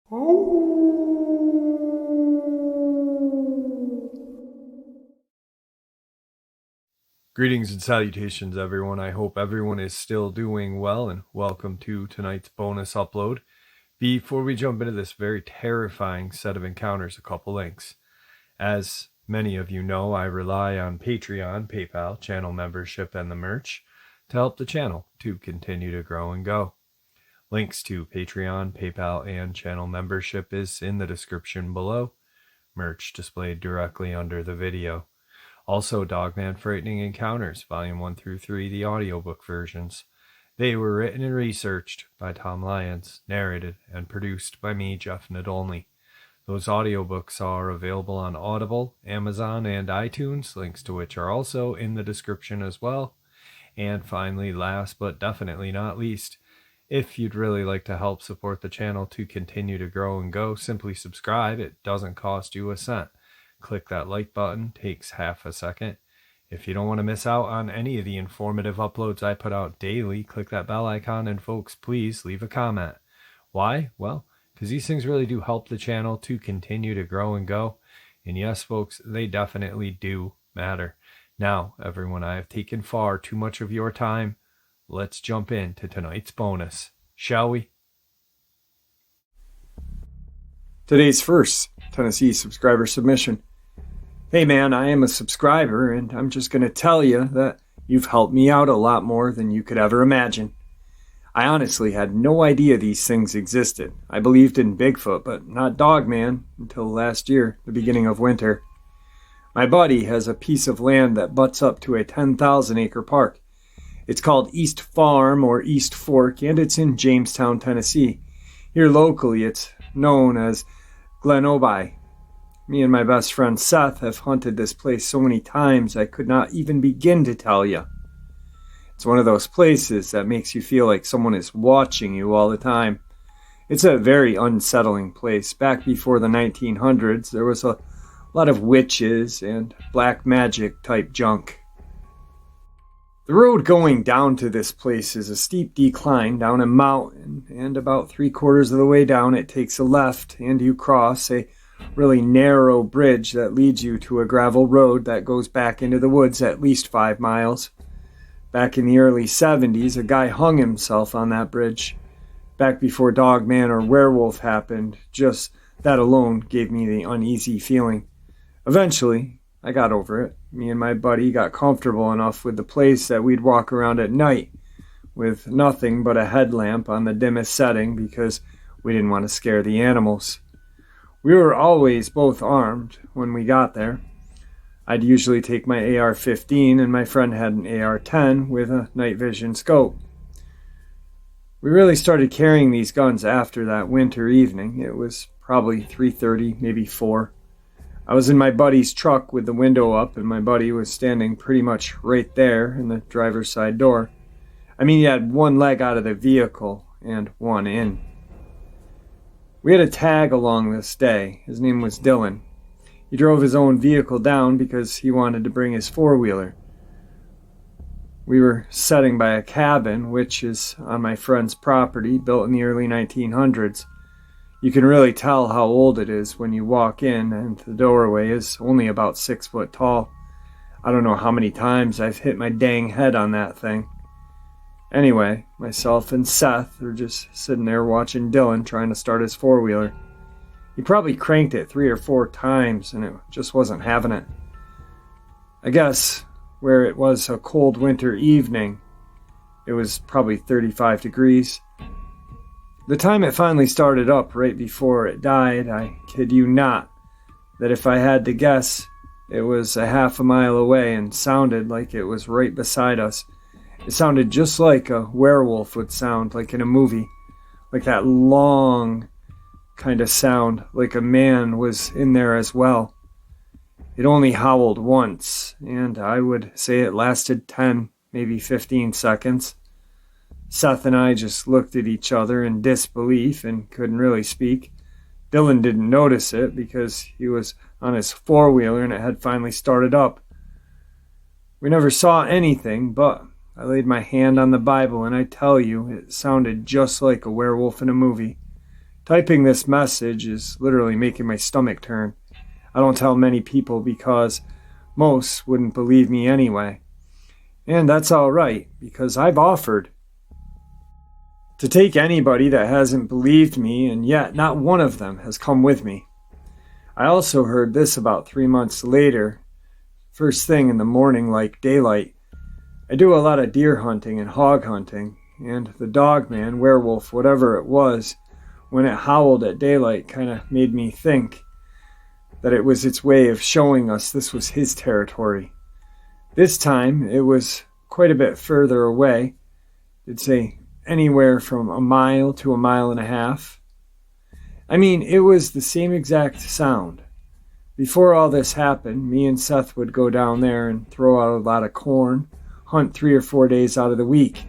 Greetings and salutations, everyone. I hope everyone is still doing well, and welcome to tonight's bonus upload. Before we jump into this very terrifying set of encounters, a couple links. As many of you know, I rely on Patreon, PayPal, channel membership, and the merch to help the channel to continue to grow and go. Links to Patreon, PayPal, and channel membership is in the description below. Merch displayed directly under the video. Also, Dogman Frightening Encounters, Volume 1 through 3, the audiobook versions. They were written and researched by Tom Lyons, narrated and produced by me, Jeff Nadolny. Those audiobooks are available on Audible, Amazon, and iTunes, links to which are also in the description as well. And finally, last but definitely not least, if you'd really like to help support the channel to continue to grow and go, simply subscribe. It doesn't cost you a cent. Click that like button, takes half a second. If you don't want to miss out on any of the informative uploads I put out daily, click that bell icon, and folks, please leave a comment. Why? Well, because these things really do help the channel to continue to grow and go. And yes, folks, they definitely do matter. Now, everyone, I have taken far too much of your time. Let's jump into tonight's bonus, shall we? Today's first Tennessee subscriber submission. Hey man, I am a subscriber, and I'm just going to tell you that you've helped me out a lot more than you could ever imagine. I honestly had no idea these things existed. I believed in Bigfoot, but not Dogman until last year, the beginning of winter. My buddy has a piece of land that butts up to a 10,000 acre park. It's called East Farm or East Fork, and it's in Jamestown, Tennessee. Here locally, it's known as Glen Obi. Me and my best friend Seth have hunted this place so many times I could not even begin to tell you. It's one of those places that makes you feel like someone is watching you all the time. It's a very unsettling place. Back before the 1900s, there was a lot of witches and black magic type junk. The road going down to this place is a steep decline down a mountain, and about 3/4 of the way down it takes a left and you cross a really narrow bridge that leads you to a gravel road that goes back into the woods at least 5 miles. Back in the early 70s, a guy hung himself on that bridge. Back before Dogman or werewolf happened, just that alone gave me the uneasy feeling. Eventually, I got over it. Me and my buddy got comfortable enough with the place that we'd walk around at night with nothing but a headlamp on the dimmest setting because we didn't want to scare the animals. We were always both armed when we got there. I'd usually take my AR-15 and my friend had an AR-10 with a night vision scope. We really started carrying these guns after that winter evening. It was probably 3:30, maybe 4. I was in my buddy's truck with the window up, and my buddy was standing pretty much right there in the driver's side door. I mean, he had one leg out of the vehicle and one in. We had a tag along this day. His name was Dylan. He drove his own vehicle down because he wanted to bring his four-wheeler. We were sitting by a cabin, which is on my friend's property, built in the early 1900s. You can really tell how old it is when you walk in, and the doorway is only about 6 foot tall. I don't know how many times I've hit my dang head on that thing. Anyway, myself and Seth are just sitting there watching Dylan trying to start his four-wheeler. He probably cranked it 3 or 4 times, and it just wasn't having it. I guess where it was a cold winter evening, it was probably 35 degrees. The time it finally started up right before it died, I kid you not, that if I had to guess, it was a half a mile away and sounded like it was right beside us. It sounded just like a werewolf would sound, like in a movie. Like that long kind of sound, like a man was in there as well. It only howled once, and I would say it lasted 10, maybe 15 seconds. Seth and I just looked at each other in disbelief and couldn't really speak. Dylan didn't notice it because he was on his four-wheeler and it had finally started up. We never saw anything, but I laid my hand on the Bible and I tell you, it sounded just like a werewolf in a movie. Typing this message is literally making my stomach turn. I don't tell many people because most wouldn't believe me anyway. And that's all right, because I've offered to take anybody that hasn't believed me, and yet not one of them has come with me. I also heard this about 3 months later, first thing in the morning like daylight. I do a lot of deer hunting and hog hunting, and the Dogman, werewolf, whatever it was, when it howled at daylight kind of made me think that it was its way of showing us this was his territory. This time, it was quite a bit further away. It'd say anywhere from a mile to a mile and a half. I mean, it was the same exact sound. Before all this happened, me and Seth would go down there and throw out a lot of corn, hunt 3 or 4 days out of the week.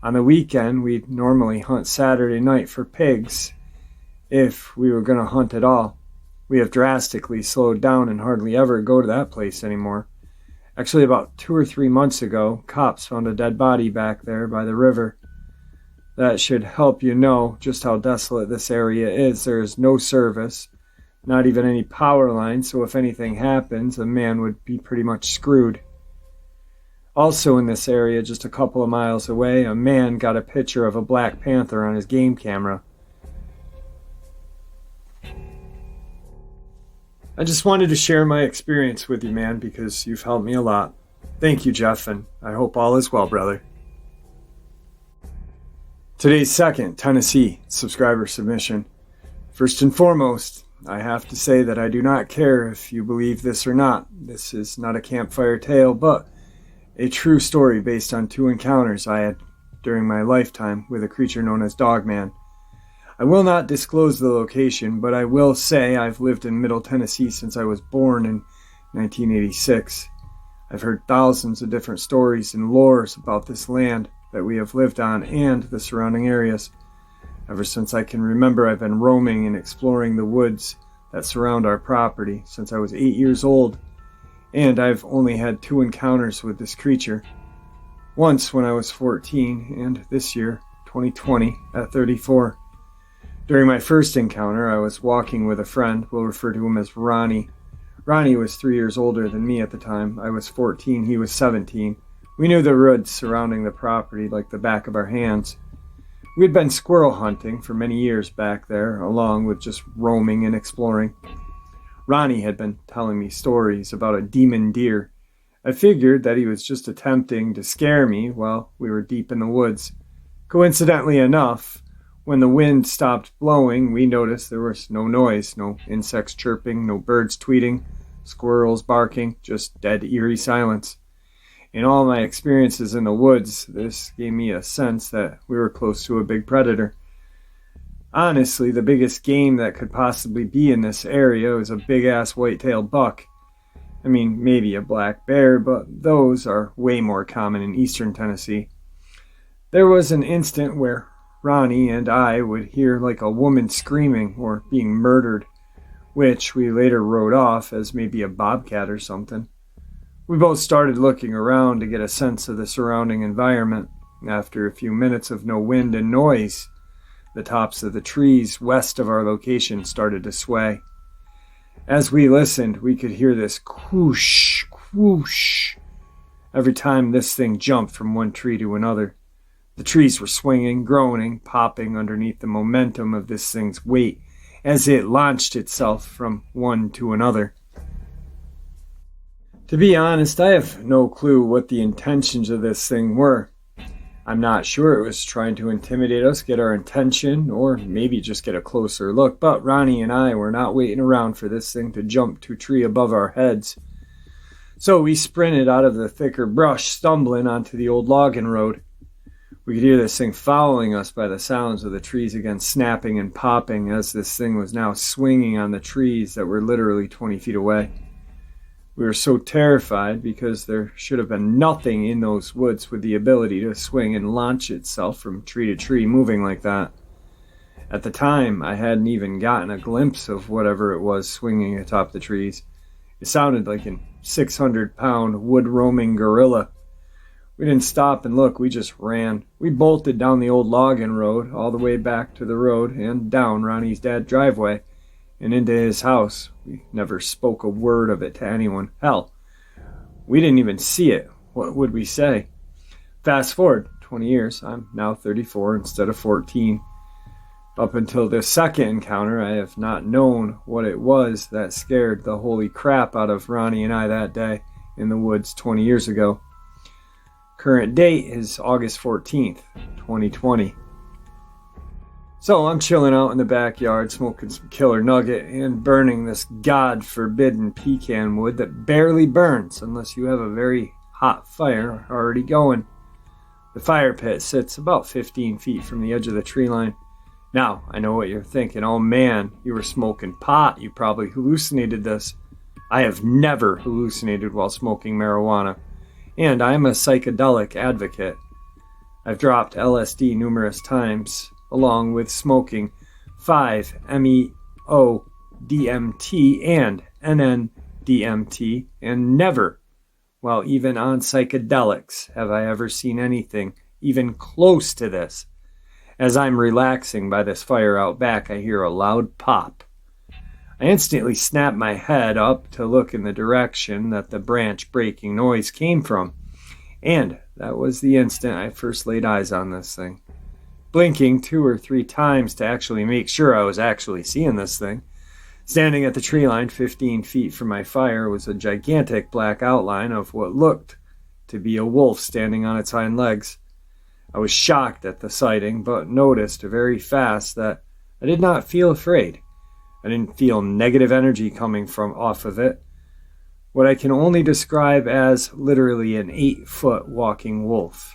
On the weekend, we'd normally hunt Saturday night for pigs, if we were going to hunt at all. We have drastically slowed down and hardly ever go to that place anymore. Actually, about 2 or 3 months ago, cops found a dead body back there by the river. That should help you know just how desolate this area is. There is no service, not even any power lines, so if anything happens, a man would be pretty much screwed. Also in this area, just a couple of miles away, a man got a picture of a black panther on his game camera. I just wanted to share my experience with you, man, because you've helped me a lot. Thank you, Jeff, and I hope all is well, brother. Today's second Tennessee subscriber submission. First and foremost, I have to say that I do not care if you believe this or not. This is not a campfire tale, but a true story based on 2 encounters I had during my lifetime with a creature known as Dogman. I will not disclose the location, but I will say I've lived in Middle Tennessee since I was born in 1986. I've heard thousands of different stories and lores about this land that we have lived on and the surrounding areas. Ever since I can remember, I've been roaming and exploring the woods that surround our property since I was 8 years old, and I've only had 2 encounters with this creature. Once when I was 14, and this year, 2020, at 34. During my first encounter, I was walking with a friend. We'll refer to him as Ronnie. Ronnie was 3 years older than me at the time. I was 14, he was 17. We knew the woods surrounding the property like the back of our hands. We had been squirrel hunting for many years back there, along with just roaming and exploring. Ronnie had been telling me stories about a demon deer. I figured that he was just attempting to scare me while we were deep in the woods. Coincidentally enough, when the wind stopped blowing, we noticed there was no noise, no insects chirping, no birds tweeting, squirrels barking, just dead eerie silence. In all my experiences in the woods, this gave me a sense that we were close to a big predator. Honestly, the biggest game that could possibly be in this area was a big-ass white-tailed buck. I mean, maybe a black bear, but those are way more common in eastern Tennessee. There was an instant where Ronnie and I would hear like a woman screaming or being murdered, which we later wrote off as maybe a bobcat or something. We both started looking around to get a sense of the surrounding environment. After a few minutes of no wind and noise, the tops of the trees west of our location started to sway. As we listened, we could hear this whoosh, whoosh, every time this thing jumped from one tree to another. The trees were swinging, groaning, popping underneath the momentum of this thing's weight as it launched itself from one to another. To be honest, I have no clue what the intentions of this thing were. I'm not sure it was trying to intimidate us, get our attention, or maybe just get a closer look, but Ronnie and I were not waiting around for this thing to jump to a tree above our heads. So we sprinted out of the thicker brush, stumbling onto the old logging road. We could hear this thing following us by the sounds of the trees again snapping and popping as this thing was now swinging on the trees that were literally 20 feet away. We were so terrified because there should have been nothing in those woods with the ability to swing and launch itself from tree to tree moving like that. At the time, I hadn't even gotten a glimpse of whatever it was swinging atop the trees. It sounded like a 600-pound wood-roaming gorilla. We didn't stop and look, we just ran. We bolted down the old logging road, all the way back to the road and down Ronnie's dad's driveway and into his house. We never spoke a word of it to anyone. Hell, we didn't even see it. What would we say? Fast forward 20 years, I'm now 34 instead of 14. Up until this second encounter, I have not known what it was that scared the holy crap out of Ronnie and I that day in the woods 20 years ago. Current date is August 14th, 2020. So I'm chilling out in the backyard, smoking some killer nugget and burning this God-forbidden pecan wood that barely burns unless you have a very hot fire already going. The fire pit sits about 15 feet from the edge of the tree line. Now, I know what you're thinking. Oh man, you were smoking pot. You probably hallucinated this. I have never hallucinated while smoking marijuana. And I'm a psychedelic advocate. I've dropped LSD numerous times, along with smoking 5-MeO-DMT and NN-DMT, and never, while even on psychedelics, have I ever seen anything even close to this. As I'm relaxing by this fire out back, I hear a loud pop. I instantly snap my head up to look in the direction that the branch breaking noise came from, and that was the instant I first laid eyes on this thing. Blinking 2 or 3 times to actually make sure I was actually seeing this thing. Standing at the tree line 15 feet from my fire was a gigantic black outline of what looked to be a wolf standing on its hind legs. I was shocked at the sighting, but noticed very fast that I did not feel afraid. I didn't feel negative energy coming from off of it. What I can only describe as literally an 8-foot walking wolf.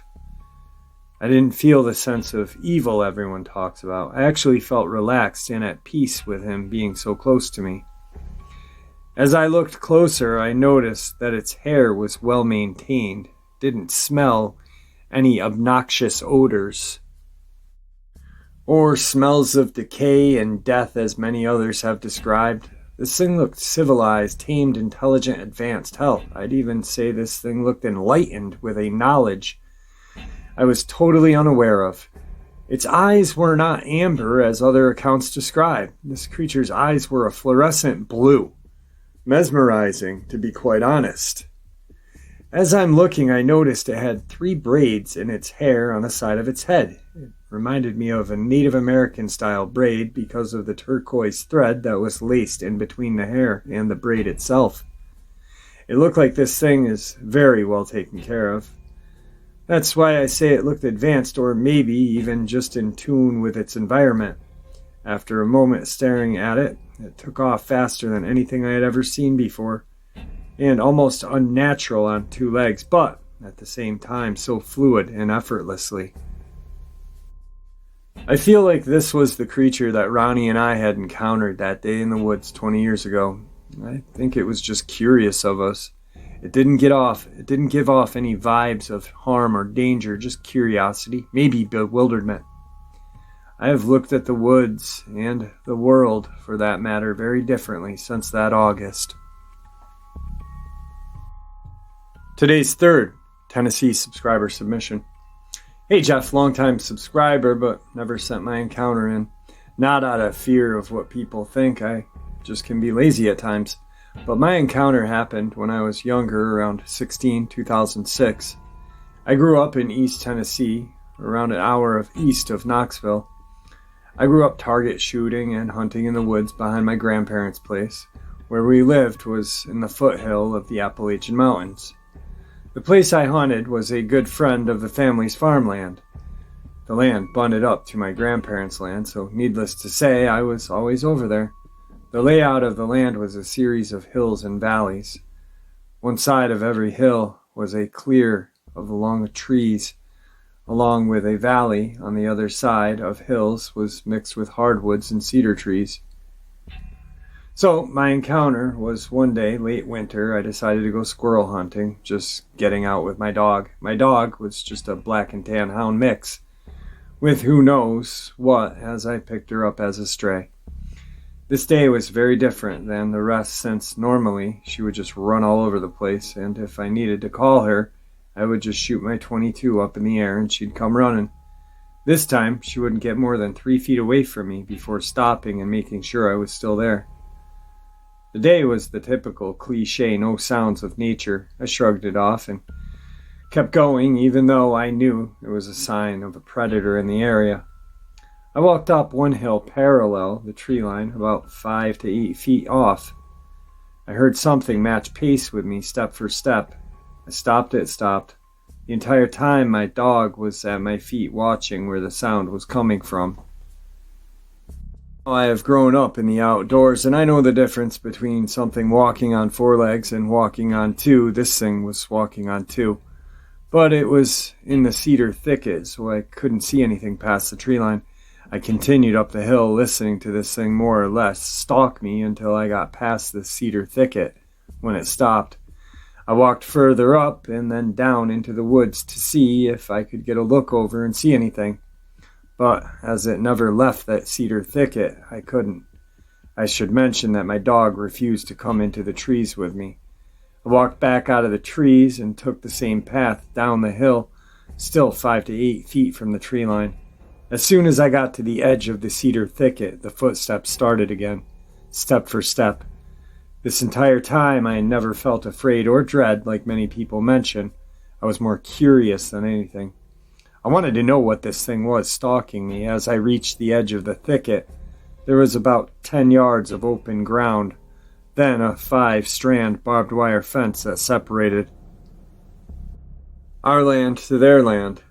I didn't feel the sense of evil everyone talks about. I actually felt relaxed and at peace with him being so close to me. As I looked closer, I noticed that its hair was well maintained, didn't smell any obnoxious odors, or smells of decay and death as many others have described. This thing looked civilized, tamed, intelligent, advanced. Hell, I'd even say this thing looked enlightened with a knowledge I was totally unaware of. Its eyes were not amber as other accounts describe. This creature's eyes were a fluorescent blue. Mesmerizing, to be quite honest. As I'm looking, I noticed it had 3 braids in its hair on the side of its head. It reminded me of a Native American style braid because of the turquoise thread that was laced in between the hair and the braid itself. It looked like this thing is very well taken care of. That's why I say it looked advanced, or maybe even just in tune with its environment. After a moment staring at it, it took off faster than anything I had ever seen before, and almost unnatural on 2 legs, but at the same time so fluid and effortlessly. I feel like this was the creature that Ronnie and I had encountered that day in the woods 20 years ago. I think it was just curious of us. It didn't give off any vibes of harm or danger, just curiosity, maybe bewilderment. I have looked at the woods, and the world, for that matter, very differently since that August. Today's third Tennessee subscriber submission. Hey Jeff, longtime subscriber, but never sent my encounter in. Not out of fear of what people think, I just can be lazy at times. But my encounter happened when I was younger, around 2006. I grew up in East Tennessee, around an hour east of Knoxville. I grew up target shooting and hunting in the woods behind my grandparents' place. Where we lived was in the foothill of the Appalachian Mountains. The place I hunted was a good friend of the family's farmland. The land butted up to my grandparents' land, so needless to say, I was always over there. The layout of the land was a series of hills and valleys. One side of every hill was a clear of long trees, along with a valley on the other side of hills was mixed with hardwoods and cedar trees. So my encounter was one day, late winter, I decided to go squirrel hunting, just getting out with my dog. My dog was just a black and tan hound mix, with who knows what, as I picked her up as a stray. This day was very different than the rest, since normally she would just run all over the place, and if I needed to call her, I would just shoot my .22 up in the air and she'd come running. This time, she wouldn't get more than 3 feet away from me before stopping and making sure I was still there. The day was the typical cliche no sounds of nature. I shrugged it off and kept going, even though I knew it was a sign of a predator in the area. I walked up one hill parallel the tree line, about 5 to 8 feet off. I heard something match pace with me step for step. I stopped, it stopped. The entire time my dog was at my feet watching where the sound was coming from. I have grown up in the outdoors and I know the difference between something walking on 4 legs and walking on 2. This thing was walking on 2. But it was in the cedar thicket, so I couldn't see anything past the tree line. I continued up the hill listening to this thing more or less stalk me until I got past the cedar thicket. When it stopped, I walked further up and then down into the woods to see if I could get a look over and see anything. But as it never left that cedar thicket, I couldn't. I should mention that my dog refused to come into the trees with me. I walked back out of the trees and took the same path down the hill, still 5 to 8 feet from the tree line. As soon as I got to the edge of the cedar thicket, the footsteps started again, step for step. This entire time, I never felt afraid or dread like many people mention. I was more curious than anything. I wanted to know what this thing was stalking me. As I reached the edge of the thicket, there was about 10 yards of open ground, then a 5-strand barbed wire fence that separated our land to their land.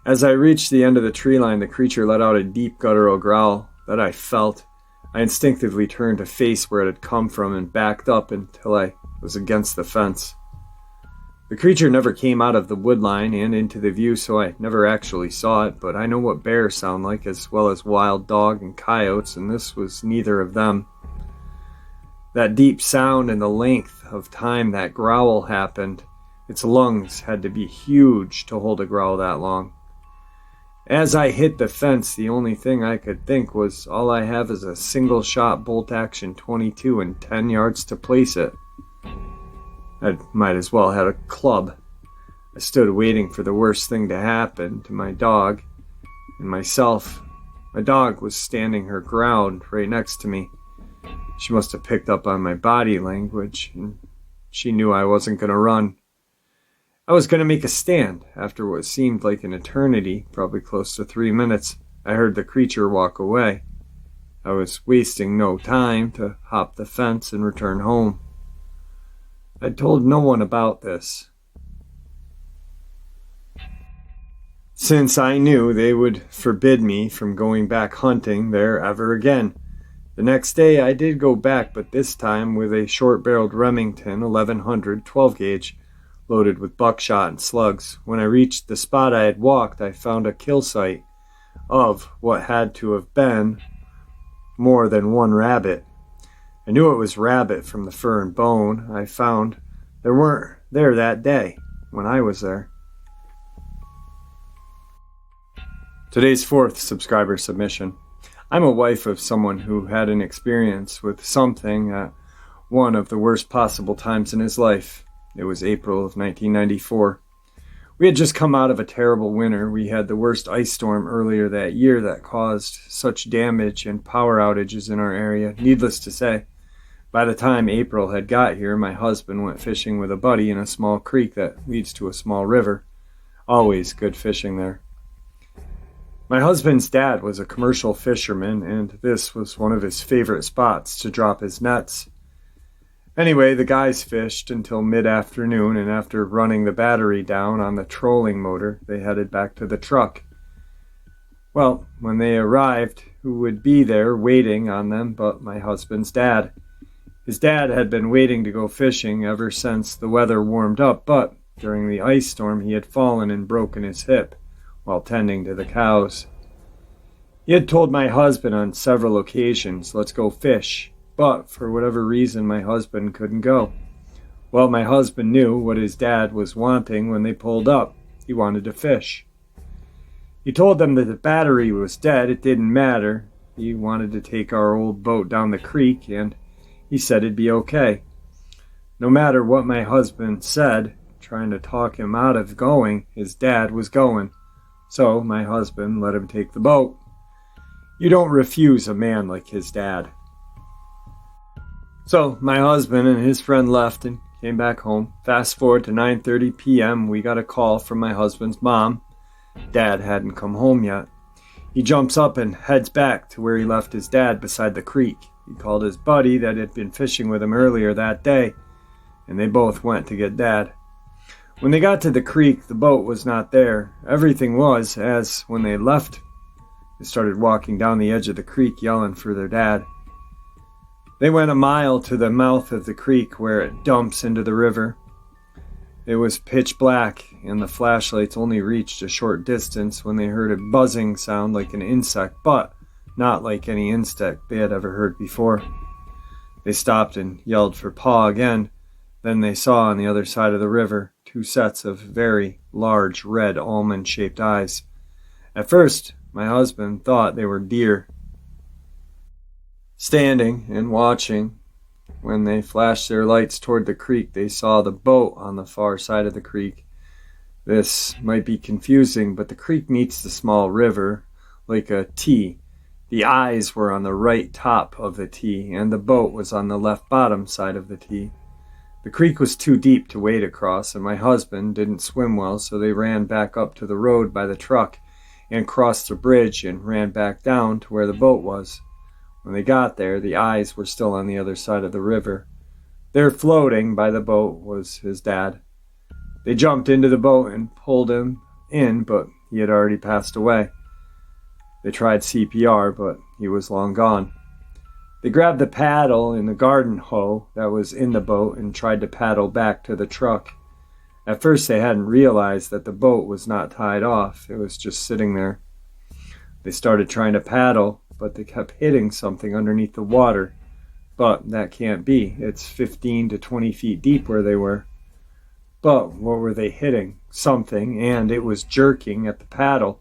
As I reached the end of the tree line, the creature let out a deep guttural growl that I felt. I instinctively turned to face where it had come from and backed up until I was against the fence. The creature never came out of the wood line and into the view, so I never actually saw it, but I know what bears sound like as well as wild dog and coyotes, and this was neither of them. That deep sound and the length of time that growl happened, its lungs had to be huge to hold a growl that long. As I hit the fence, the only thing I could think was all I have is a single-shot bolt-action .22 and 10 yards to place it. I might as well have a club. I stood waiting for the worst thing to happen to my dog and myself. My dog was standing her ground right next to me. She must have picked up on my body language, and she knew I wasn't going to run. I was going to make a stand. After what seemed like an eternity, probably close to 3 minutes, I heard the creature walk away. I was wasting no time to hop the fence and return home. I told no one about this, since I knew they would forbid me from going back hunting there ever again. The next day I did go back, but this time with a short-barreled Remington 1100 12-gauge, loaded with buckshot and slugs. When I reached the spot I had walked, I found a kill site of what had to have been more than one rabbit. I knew it was rabbit from the fur and bone I found. There weren't there that day when I was there. Today's 4th subscriber submission. I'm a wife of someone who had an experience with something at one of the worst possible times in his life. It was April of 1994. We had just come out of a terrible winter. We had the worst ice storm earlier that year that caused such damage and power outages in our area. Needless to say, by the time April had got here, my husband went fishing with a buddy in a small creek that leads to a small river. Always good fishing there. My husband's dad was a commercial fisherman, and this was one of his favorite spots to drop his nets. Anyway, the guys fished until mid-afternoon, and after running the battery down on the trolling motor, they headed back to the truck. Well, when they arrived, who would be there waiting on them but my husband's dad? His dad had been waiting to go fishing ever since the weather warmed up, but during the ice storm he had fallen and broken his hip while tending to the cows. He had told my husband on several occasions, "Let's go fish." But for whatever reason, my husband couldn't go. Well, my husband knew what his dad was wanting when they pulled up. He wanted to fish. He told them that the battery was dead. It didn't matter. He wanted to take our old boat down the creek, and he said it'd be okay. No matter what my husband said, trying to talk him out of going. His dad was going. So my husband let him take the boat. You don't refuse a man like his dad. So my husband and his friend left and came back home. Fast forward to 9:30 p.m., we got a call from my husband's mom. Dad hadn't come home yet. He jumps up and heads back to where he left his dad beside the creek. He called his buddy that had been fishing with him earlier that day, and they both went to get Dad. When they got to the creek, the boat was not there. Everything was as when they left. They started walking down the edge of the creek yelling for their dad. They went a mile to the mouth of the creek where it dumps into the river. It was pitch black, and the flashlights only reached a short distance when they heard a buzzing sound like an insect, but not like any insect they had ever heard before. They stopped and yelled for Pa again. Then they saw on the other side of the river 2 sets of very large red almond-shaped eyes. At first, my husband thought they were deer. Standing and watching, when they flashed their lights toward the creek, they saw the boat on the far side of the creek. This might be confusing, but the creek meets the small river like a T. The eyes were on the right top of the T, and the boat was on the left bottom side of the T. The creek was too deep to wade across, and my husband didn't swim well, so they ran back up to the road by the truck and crossed the bridge and ran back down to where the boat was. When they got there, the eyes were still on the other side of the river. There floating by the boat was his dad. They jumped into the boat and pulled him in, but he had already passed away. They tried CPR, but he was long gone. They grabbed the paddle and the garden hoe that was in the boat and tried to paddle back to the truck. At first they hadn't realized that the boat was not tied off. It was just sitting there. They started trying to paddle, but they kept hitting something underneath the water. But that can't be. It's 15 to 20 feet deep where they were. But what were they hitting? Something, and it was jerking at the paddle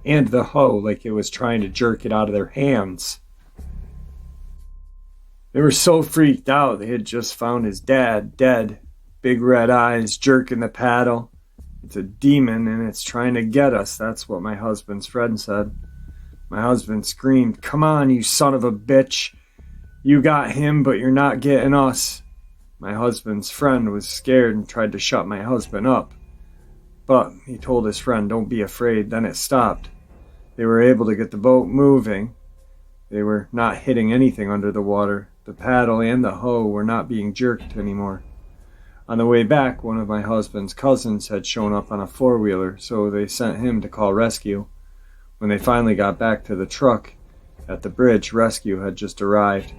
and the hoe like it was trying to jerk it out of their hands. They were so freaked out. They had just found his dad dead. Big red eyes, jerking the paddle. It's a demon and it's trying to get us. That's what my husband's friend said. My husband screamed, "Come on, you son of a bitch. You got him, but you're not getting us." My husband's friend was scared and tried to shut my husband up. But he told his friend, "Don't be afraid." Then it stopped. They were able to get the boat moving. They were not hitting anything under the water. The paddle and the hoe were not being jerked anymore. On the way back, one of my husband's cousins had shown up on a four-wheeler, so they sent him to call rescue. When they finally got back to the truck at the bridge, rescue had just arrived.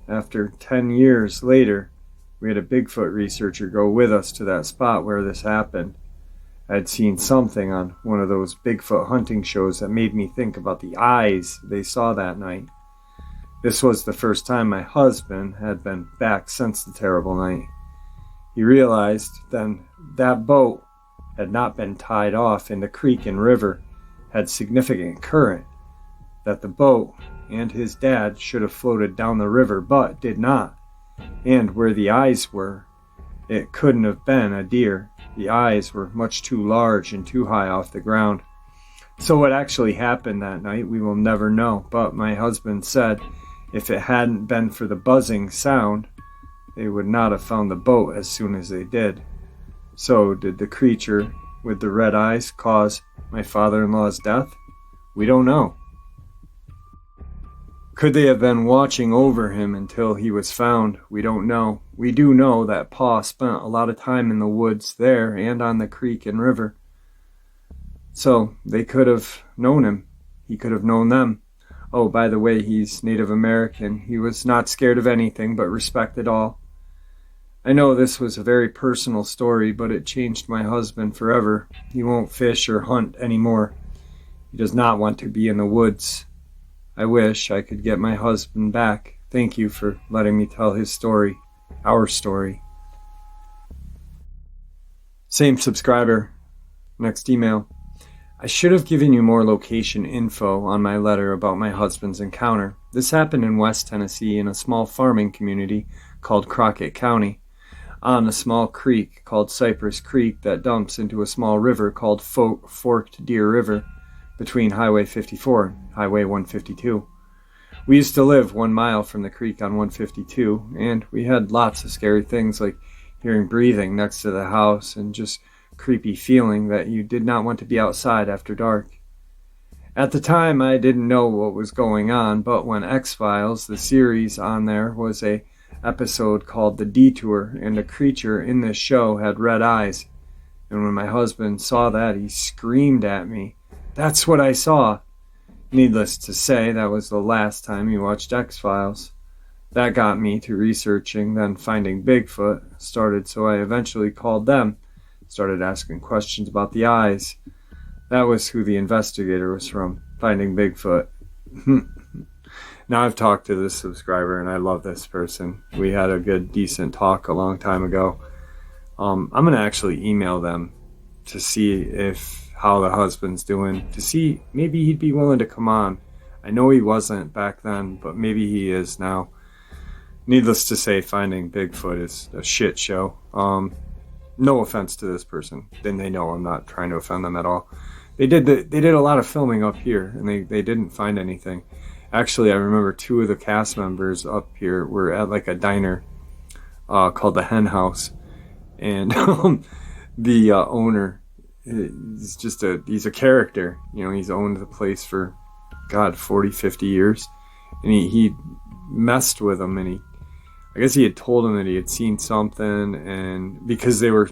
After 10 years later, we had a Bigfoot researcher go with us to that spot where this happened. I'd seen something on one of those Bigfoot hunting shows that made me think about the eyes they saw that night. This was the first time my husband had been back since the terrible night. He realized then that boat had not been tied off in the creek and river, had significant current, that the boat and his dad should have floated down the river but did not, and where the eyes were, it couldn't have been a deer. The eyes were much too large and too high off the ground. So what actually happened that night we will never know, but my husband said if it hadn't been for the buzzing sound, they would not have found the boat as soon as they did. So did the creature with the red eyes cause my father-in-law's death? We don't know. Could they have been watching over him until he was found? We don't know. We do know that Pa spent a lot of time in the woods there and on the creek and river. So they could have known him. He could have known them. Oh, by the way, he's Native American. He was not scared of anything but respected all. I know this was a very personal story, but it changed my husband forever. He won't fish or hunt anymore. He does not want to be in the woods. I wish I could get my husband back. Thank you for letting me tell his story, our story. Same subscriber. Next email. I should have given you more location info on my letter about my husband's encounter. This happened in West Tennessee in a small farming community called Crockett County. on a small creek called Cypress Creek that dumps into a small river called Forked Deer River between Highway 54 and Highway 152. We used to live 1 mile from the creek on 152, and we had lots of scary things like hearing breathing next to the house and just creepy feeling that you did not want to be outside after dark. At the time, I didn't know what was going on, but when X-Files, the series on there, was a episode called The Detour, and a creature in this show had red eyes. And when my husband saw that, he screamed at me, "That's what I saw!" Needless to say, that was the last time he watched X-Files. That got me to researching, then finding Bigfoot started, so I eventually called them, started asking questions about the eyes. That was who the investigator was from, Finding Bigfoot. Now I've talked to this subscriber, and I love this person. We had a good, decent talk a long time ago. I'm going to actually email them to see how the husband's doing, to see maybe he'd be willing to come on. I know he wasn't back then, but maybe he is now. Needless to say, Finding Bigfoot is a shit show. No offense to this person. Then they know I'm not trying to offend them at all. They did a lot of filming up here, and they didn't find anything. Actually, I remember 2 of the cast members up here were at like a diner called the Hen House, and the owner he's a character. You know, he's owned the place for 40, 50 years, and he messed with them, and I guess he had told him that he had seen something, and because they were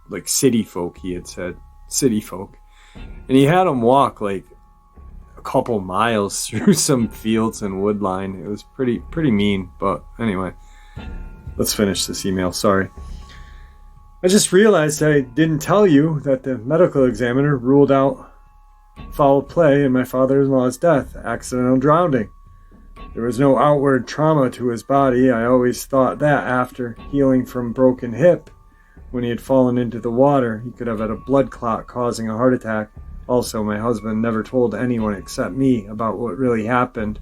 like city folk, he had said city folk, and he had them walk like a couple miles through some fields and wood line. It was pretty mean, but anyway, let's finish this email. Sorry. I just realized I didn't tell you that the medical examiner ruled out foul play in my father-in-law's death, accidental drowning. There was no outward trauma to his body. I always thought that after healing from broken hip, when he had fallen into the water, he could have had a blood clot causing a heart attack. Also, my husband never told anyone except me about what really happened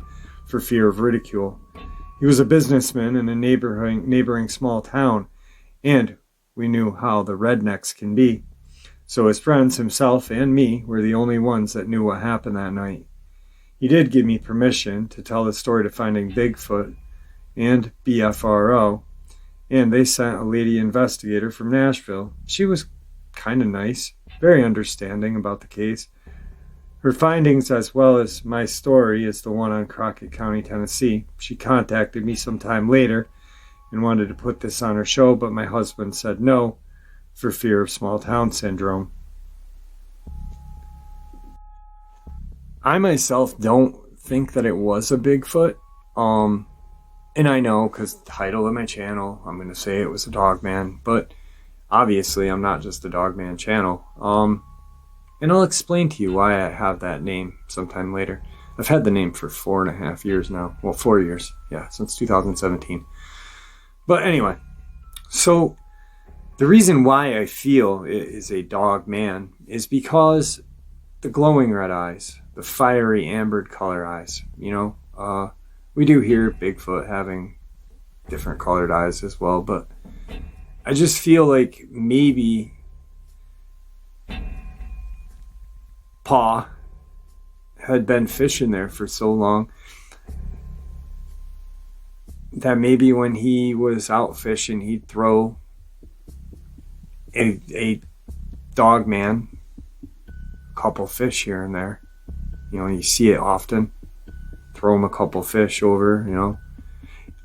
for fear of ridicule. He was a businessman in a neighboring small town, and we knew how the rednecks can be. So his friends, himself, and me were the only ones that knew what happened that night. He did give me permission to tell the story to Finding Bigfoot and BFRO, and they sent a lady investigator from Nashville. She was kind of nice, very understanding about the case. Her findings, as well as my story, is the one on Crockett County, Tennessee. She contacted me sometime later and wanted to put this on her show, but my husband said no for fear of small town syndrome. I myself don't think that it was a Bigfoot. And I know because the title of my channel, I'm going to say it was a Dogman, but obviously I'm not just a Dogman channel. And I'll explain to you why I have that name sometime later. I've had the name for 4.5 years now. Well, 4 years. Yeah, since 2017. But anyway, so the reason why I feel it is a Dogman is because the glowing red eyes, the fiery ambered color eyes, we do hear Bigfoot having different colored eyes as well, but I just feel like maybe Pa had been fishing there for so long that maybe when he was out fishing, he'd throw a Dogman, a couple fish here and there. You see it often. Throw him a couple fish over,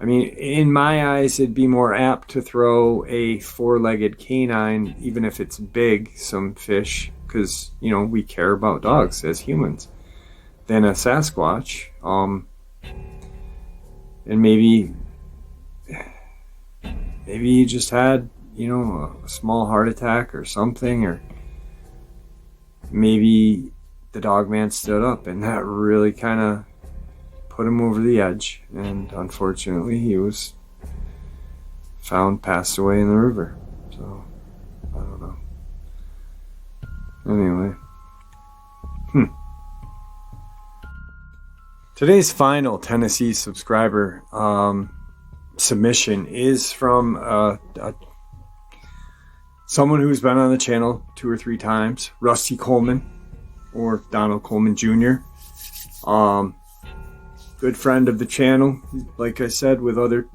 I mean, in my eyes, it'd be more apt to throw a 4-legged canine, even if it's big, some fish, because, we care about dogs as humans, than a Sasquatch. And maybe he just had, a small heart attack or something, or maybe the Dogman stood up, and that really kind of put him over the edge, and unfortunately he was found passed away in the river. So I don't know. Anyway, today's final Tennessee subscriber submission is from a someone who's been on the channel 2 or 3 times, Rusty Coleman, or Donald Coleman Jr. Good friend of the channel. Like I said,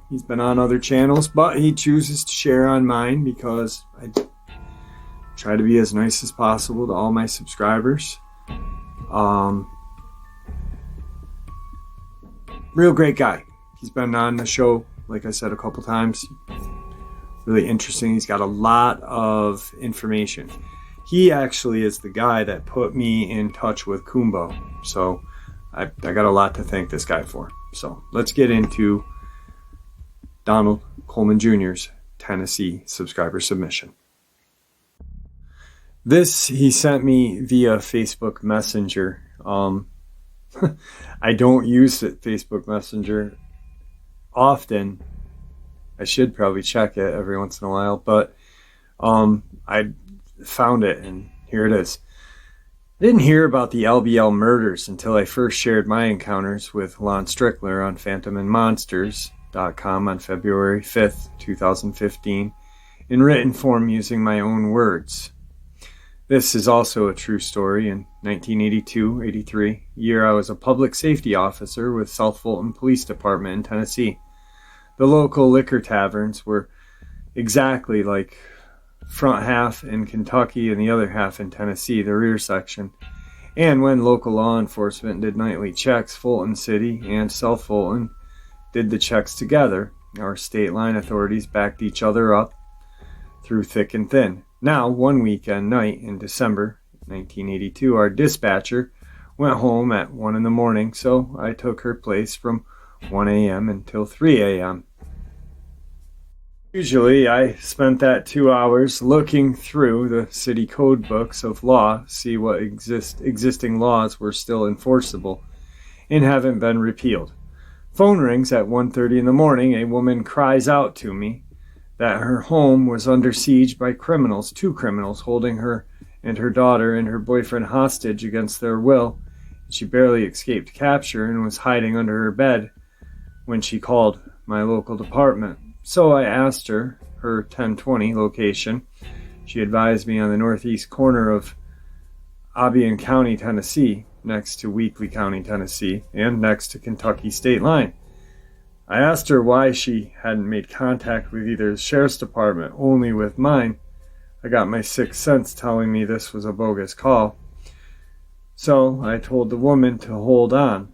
he's been on other channels, but he chooses to share on mine because I try to be as nice as possible to all my subscribers. Real great guy. He's been on the show, like I said, a couple times. Really interesting. He's got a lot of information. He actually is the guy that put me in touch with Kumbo. So I got a lot to thank this guy for. So let's get into Donald Coleman Jr.'s Tennessee subscriber submission. This he sent me via Facebook Messenger. I don't use Facebook Messenger often. I should probably check it every once in a while, but I found it, and here it is. I didn't hear about the LBL murders until I first shared my encounters with Lon Strickler on phantomandmonsters.com on February 5th, 2015, in written form using my own words. This is also a true story. In 1982-83, year I was a public safety officer with South Fulton Police Department in Tennessee. The local liquor taverns were exactly like front half in Kentucky and the other half in Tennessee, the rear section. And when local law enforcement did nightly checks, Fulton City and South Fulton did the checks together. Our state line authorities backed each other up through thick and thin. Now, one weekend night in December 1982, our dispatcher went home at 1 in the morning, so I took her place from 1 a.m. until 3 a.m. Usually, I spent that 2 hours looking through the city code books of law, see what existing laws were still enforceable and haven't been repealed. Phone rings at 1:30 in the morning. A woman cries out to me that her home was under siege by criminals, 2 criminals holding her and her daughter and her boyfriend hostage against their will. She barely escaped capture and was hiding under her bed when she called my local department. So I asked her 1020 location. She advised me on the northeast corner of Albion County, Tennessee, next to Weakley County, Tennessee, and next to Kentucky state line. I asked her why she hadn't made contact with either the sheriff's department, only with mine. I got my 6th sense telling me this was a bogus call. So I told the woman to hold on.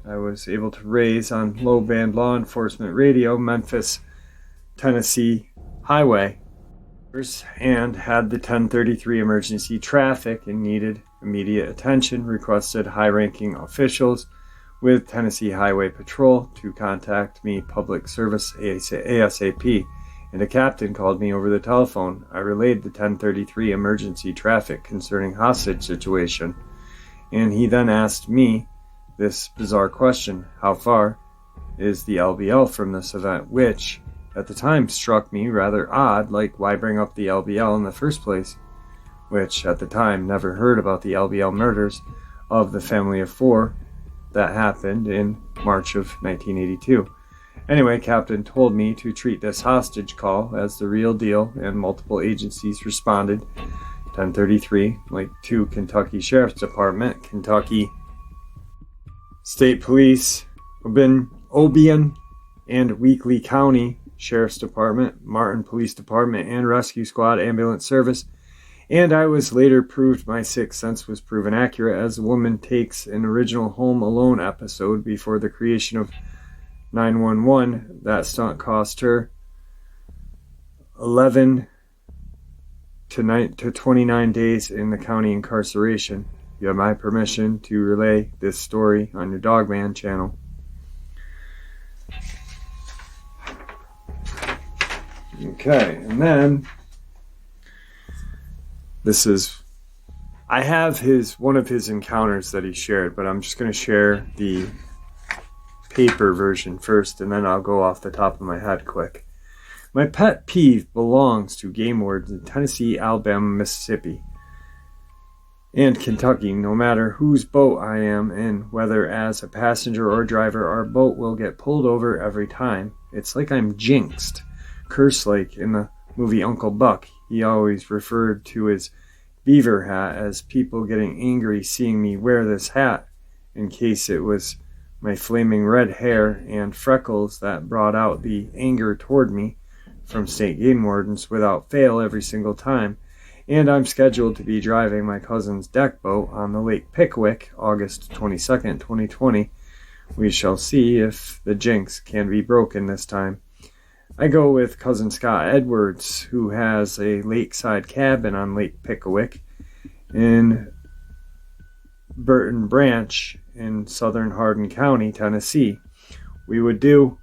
I was able to raise on low-band law enforcement radio Memphis, Tennessee highway and had the 1033 emergency traffic and needed immediate attention, requested high-ranking officials with Tennessee Highway Patrol to contact me public service ASAP, and a captain called me over the telephone. I relayed the 1033 emergency traffic concerning hostage situation, and he then asked me this bizarre question: how far is the LBL from this event? Which, at the time, struck me rather odd, like why bring up the LBL in the first place? Which, at the time, never heard about the LBL murders of the family of 4 that happened in March of 1982. Anyway, Captain told me to treat this hostage call as the real deal, and multiple agencies responded. 1033, like 2 Kentucky Sheriff's Department, Kentucky State Police, Obion and Weakley County Sheriff's Department, Martin Police Department, and Rescue Squad Ambulance Service. And I was later proved my 6th sense was proven accurate, as the woman takes an original Home Alone episode before the creation of 911. That stunt cost her 11 to 29 days in the county incarceration. You have my permission to relay this story on your Dogman channel. Okay, and then I have one of his encounters that he shared, but I'm just going to share the paper version first, and then I'll go off the top of my head quick. My pet peeve belongs to game wards in Tennessee, Alabama, Mississippi, and Kentucky. No matter whose boat I am in, whether as a passenger or driver, our boat will get pulled over every time. It's like I'm jinxed. Cursed like in the movie Uncle Buck. He always referred to his beaver hat as people getting angry seeing me wear this hat, in case it was my flaming red hair and freckles that brought out the anger toward me from state game wardens without fail every single time. And I'm scheduled to be driving my cousin's deck boat on the Lake Pickwick August 22nd, 2020. We shall see if the jinx can be broken this time. I go with cousin Scott Edwards, who has a lakeside cabin on Lake Pickwick in Burton Branch in southern Hardin County, Tennessee. We would do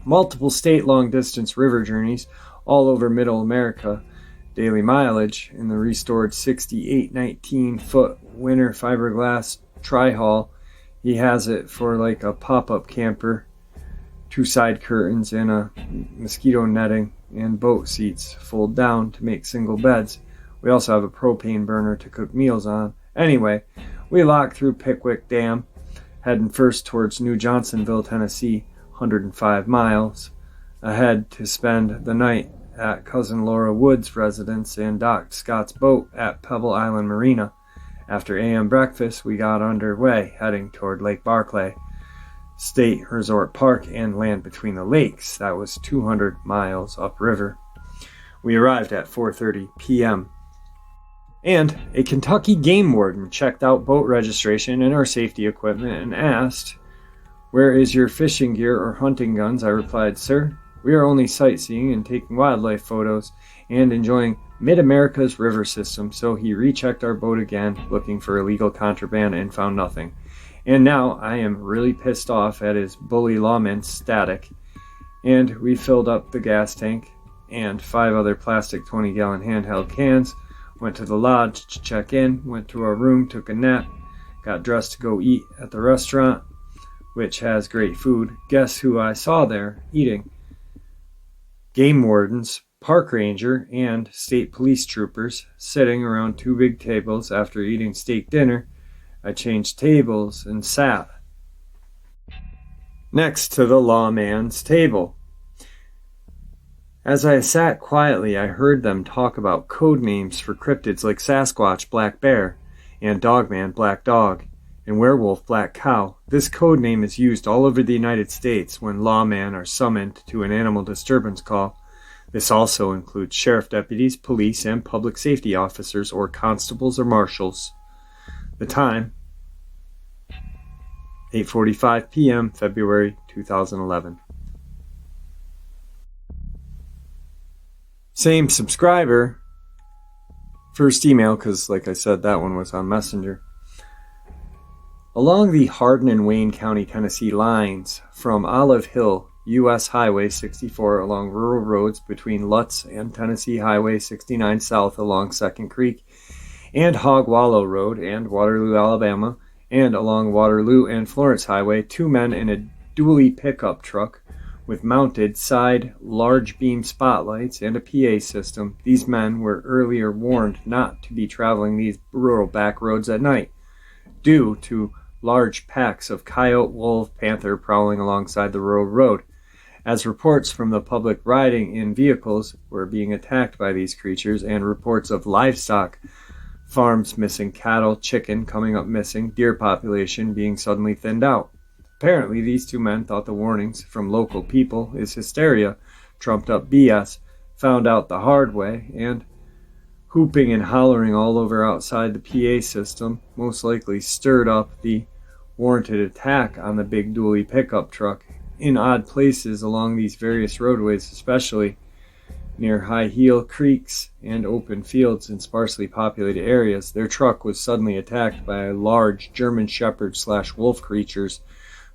multiple state long-distance river journeys all over Middle America, daily mileage in the restored 68-19-foot winter fiberglass tri-hull. He has it for like a pop-up camper, 2 side curtains and a mosquito netting, and boat seats fold down to make single beds. We also have a propane burner to cook meals on. Anyway, we lock through Pickwick Dam, heading first towards New Johnsonville, Tennessee, 105 miles ahead to spend the night at cousin Laura Wood's residence and docked Scott's boat at Pebble Island Marina. After AM breakfast, we got underway, heading toward Lake Barclay State Resort Park and land between the lakes. That was 200 miles upriver. We arrived at 4:30 p.m. And a Kentucky game warden checked out boat registration and our safety equipment and asked, "Where is your fishing gear or hunting guns?" I replied, "Sir, we are only sightseeing and taking wildlife photos and enjoying Mid-America's river system." So he rechecked our boat again, looking for illegal contraband, and found nothing. And now I am really pissed off at his bully lawman static. And we filled up the gas tank and 5 other plastic 20-gallon handheld cans, went to the lodge to check in, went to our room, took a nap, got dressed to go eat at the restaurant, which has great food. Guess who I saw there eating? Game wardens, park ranger, and state police troopers sitting around 2 big tables after eating steak dinner. I changed tables and sat next to the lawman's table. As I sat quietly, I heard them talk about code names for cryptids like Sasquatch, Black Bear, and Dogman, Black Dog, and Werewolf, Black Cow. This code name is used all over the United States when lawmen are summoned to an animal disturbance call. This also includes sheriff deputies, police, and public safety officers or constables or marshals. The time, 8:45 p.m., February 2011. Same subscriber. First email, because like I said, that one was on Messenger. Along the Hardin and Wayne County, Tennessee lines from Olive Hill, U.S. Highway 64 along rural roads between Lutz and Tennessee Highway 69 south along Second Creek and Hog Wallow Road and Waterloo, Alabama, and along Waterloo and Florence Highway, 2 men in a dually pickup truck with mounted side large beam spotlights and a PA system. These men were earlier warned not to be traveling these rural back roads at night due to large packs of coyote, wolf, panther prowling alongside the rural road. As reports from the public riding in vehicles were being attacked by these creatures, and reports of livestock farms missing cattle, chicken coming up missing, deer population being suddenly thinned out. Apparently, these 2 men thought the warnings from local people is hysteria, trumped up BS, found out the hard way, and hooping and hollering all over outside the PA system most likely stirred up the warranted attack on the big dually pickup truck in odd places along these various roadways, especially near high heel creeks and open fields in sparsely populated areas. Their truck was suddenly attacked by large German Shepherd / wolf creatures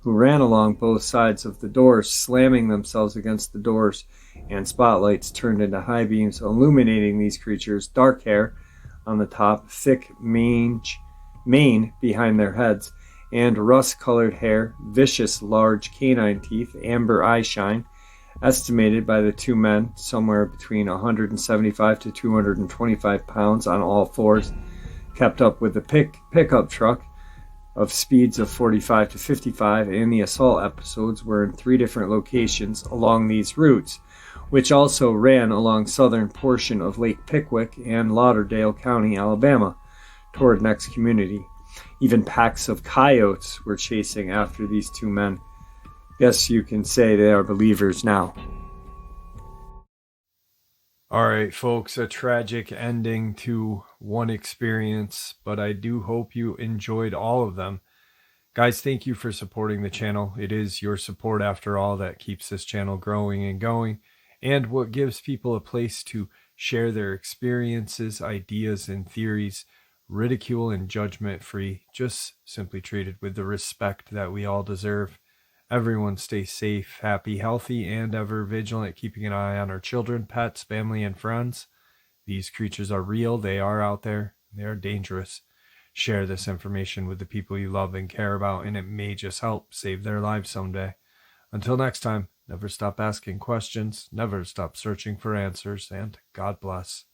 who ran along both sides of the doors, slamming themselves against the doors, and spotlights turned into high beams illuminating these creatures. Dark hair on the top, thick mane behind their heads, and rust-colored hair, vicious large canine teeth, amber eye shine, estimated by the 2 men somewhere between 175 to 225 pounds on all fours, kept up with the pickup truck of speeds of 45 to 55, and the assault episodes were in 3 different locations along these routes. which also ran along southern portion of Lake Pickwick and Lauderdale County, Alabama, toward next community. Even packs of coyotes were chasing after these two men. Guess you can say they are believers now. All right, folks, a tragic ending to one experience, but I do hope you enjoyed all of them. Guys, thank you for supporting the channel. It is your support, after all, that keeps this channel growing and going, and what gives people a place to share their experiences, ideas, and theories, ridicule and judgment-free, just simply treated with the respect that we all deserve. Everyone stay safe, happy, healthy, and ever vigilant, keeping an eye on our children, pets, family, and friends. These creatures are real. They are out there. They are dangerous. Share this information with the people you love and care about, and it may just help save their lives someday. Until next time, never stop asking questions, never stop searching for answers, and God bless.